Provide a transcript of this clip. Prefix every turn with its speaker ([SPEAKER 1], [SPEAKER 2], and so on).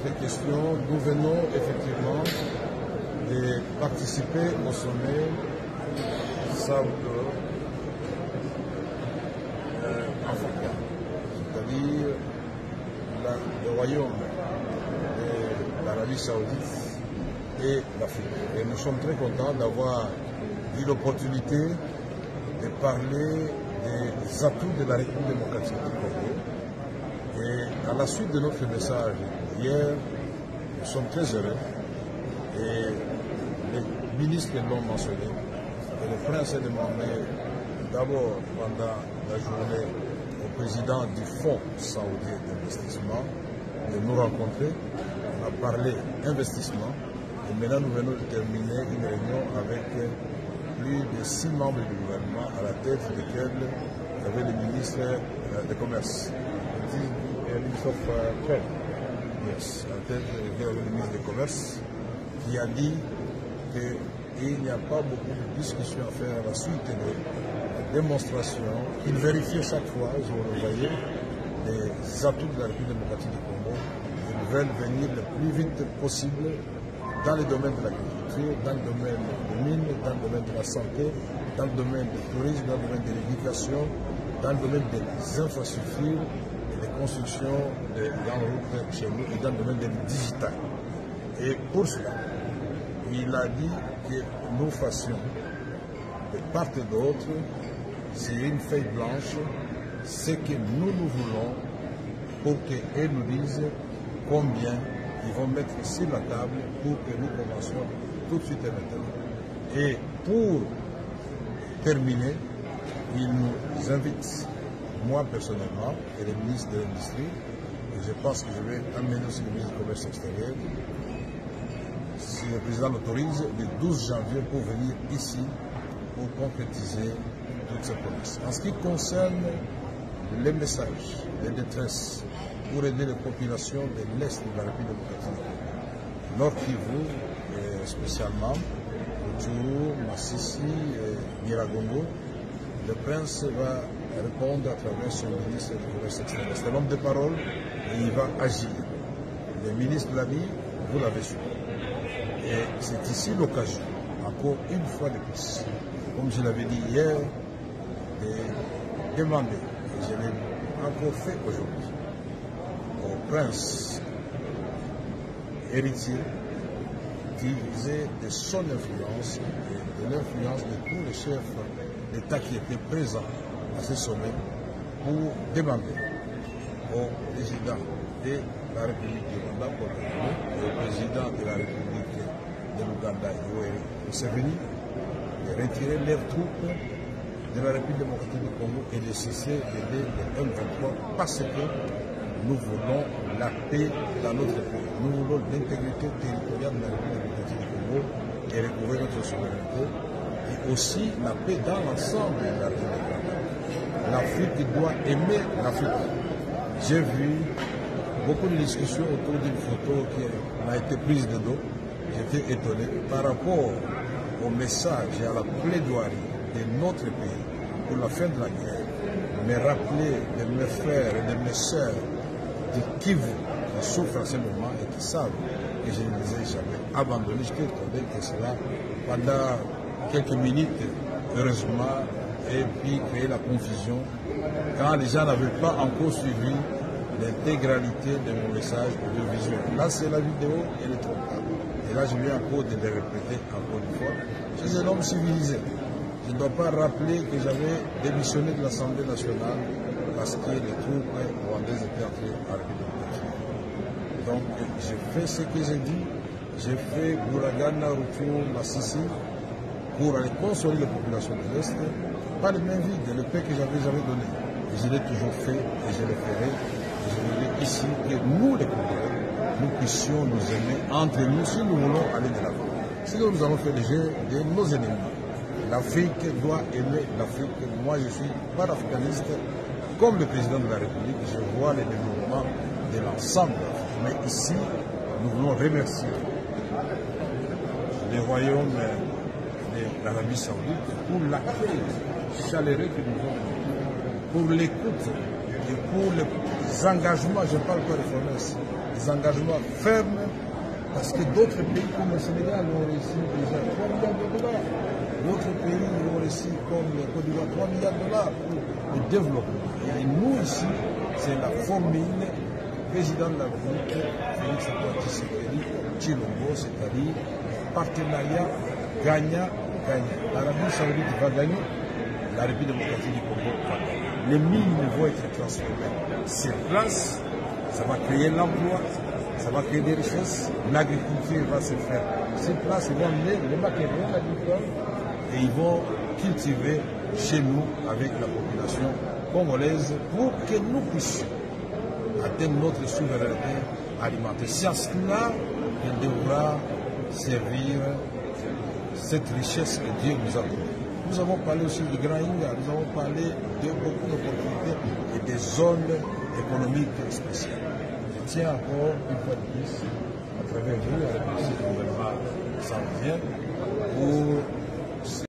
[SPEAKER 1] votre question, nous venons effectivement de participer au sommet saoud-africain, c'est-à-dire le royaume de l'Arabie saoudite et l'Afrique. Et nous sommes très contents d'avoir eu l'opportunité de parler des atouts de la République démocratique du Congo. Et à la suite de notre message hier, nous sommes très heureux. Et les ministres l'ont mentionné. Et le prince a demandé d'abord pendant la journée au président du Fonds saoudien d'investissement de nous rencontrer. On a parlé investissement. Et maintenant, nous venons de terminer une réunion avec plus de 6 membres du gouvernement, à la tête desquels il y avait le ministre du Commerce. Ministre of Trade. Yes, à la tête desquels il y avait le ministre du Commerce, qui a dit qu'il n'y a pas beaucoup de discussions à faire à la suite de la démonstration. Il vérifiait chaque fois, je vous le voyais, les atouts de la République démocratique du Congo. Ils veulent venir le plus vite possible dans le domaine de l'agriculture, dans le domaine des mines, dans le domaine de la santé, dans le domaine du tourisme, dans le domaine de l'éducation, dans le domaine des infrastructures et des constructions de grandes routes chez nous et dans le domaine du digital. Et pour cela, il a dit que nous fassions de part et d'autre, c'est une feuille blanche, ce que nous voulons pour qu'elles nous disent combien ils vont mettre sur la table pour que nous commencions tout de suite et maintenant. Et pour terminer, ils nous invitent, moi personnellement, et le ministre de l'Industrie, et je pense que je vais amener aussi le ministre du Commerce extérieur, si le président l'autorise, le 12 janvier pour venir ici pour concrétiser toutes ces promesses. En ce qui concerne les messages de détresse pour aider les populations de l'Est de la République démocratique du Congo, Nord Kivu, spécialement, Rutshuru, Masisi et Nyiragongo, le prince va répondre à travers son ministre du Commerce extérieur. C'est l'homme de parole et il va agir. Le ministre l'a dit, vous l'avez su. Et c'est ici l'occasion, encore une fois de plus, comme je l'avais dit hier, de demander, et je l'ai encore fait aujourd'hui, au prince héritier d'utiliser de son influence et de l'influence de tous les chefs d'État qui étaient présents à ce sommet pour demander au président de la République du Rwanda et au président de la République de l'Ouganda, Yoweri Museveni, de retirer leurs troupes de la République démocratique du Congo et de cesser d'aider les M23 parce que nous voulons la paix dans notre pays. Nous voulons l'intégrité territoriale de la République démocratique du Congo et recouvrir notre souveraineté et aussi la paix dans l'ensemble de la République. L'Afrique doit aimer l'Afrique. J'ai vu beaucoup de discussions autour d'une photo qui m'a été prise de dos. J'étais étonné par rapport au message et à la plaidoirie de notre pays pour la fin de la guerre. Me rappeler de mes frères et de mes sœurs de Kivu qui souffrent à ce moment et qui savent que je ne les ai jamais abandonnés. J'étais étonné que cela, pendant quelques minutes, heureusement, et puis créer la confusion quand les gens n'avaient pas encore suivi l'intégralité de mon message audiovisuel. Là, c'est la vidéo, elle est trompable. Et là, je viens encore de le répéter encore une fois. Je suis un homme civilisé. Je ne dois pas rappeler que j'avais démissionné de l'Assemblée nationale parce que les troupes rwandaises étaient entrées à la République. Donc, j'ai fait ce que j'ai dit. J'ai fait Bouragana, Rutshuru, Masisi pour aller consoler les populations de l'Est. Pas les mains vides, le paix que j'avais jamais donné. Et je l'ai toujours fait et je le ferai. Et je voudrais ici que nous, les Congolais, nous puissions nous aimer entre nous si nous voulons aller de l'avant. Sinon, nous allons faire le jeu de nos ennemis. L'Afrique doit aimer l'Afrique. Moi, je suis panafricaniste. Comme le président de la République, je vois le développement de l'ensemble de l'Afrique. Mais ici, nous voulons remercier le royaume de l'Arabie saoudite pour l'accueil chaleureux que nous avons, pour l'écoute et pour les engagements, je ne parle pas de promesses, des engagements fermes, parce que d'autres pays comme le Sénégal ont réussi déjà 3 milliards de dollars. D'autres pays ont réussi comme le Côte d'Ivoire 3 milliards de dollars pour le développement. Et nous ici, c'est la formule président de la République, Félix Antoine Tshisekedi Tshilombo, c'est-à-dire partenariat gagnant-gagnant. L'Arabie Saoudite va gagner, la République démocratique du Congo va gagner. Les mines vont être transformées sur place, ça va créer l'emploi, ça va créer des richesses, l'agriculture va se faire sur place, ils vont amener les matériels agricoles et ils vont cultiver chez nous avec la population congolaise pour que nous puissions atteindre notre souveraineté alimentaire. C'est à cela qu'il devra servir cette richesse que Dieu nous a donnée. Nous avons parlé aussi du Grand Inga, nous avons parlé de beaucoup d'opportunités et des zones économiques spéciales. Je tiens encore une fois de plus, à travers vous, à remercier le gouvernement saoudien pour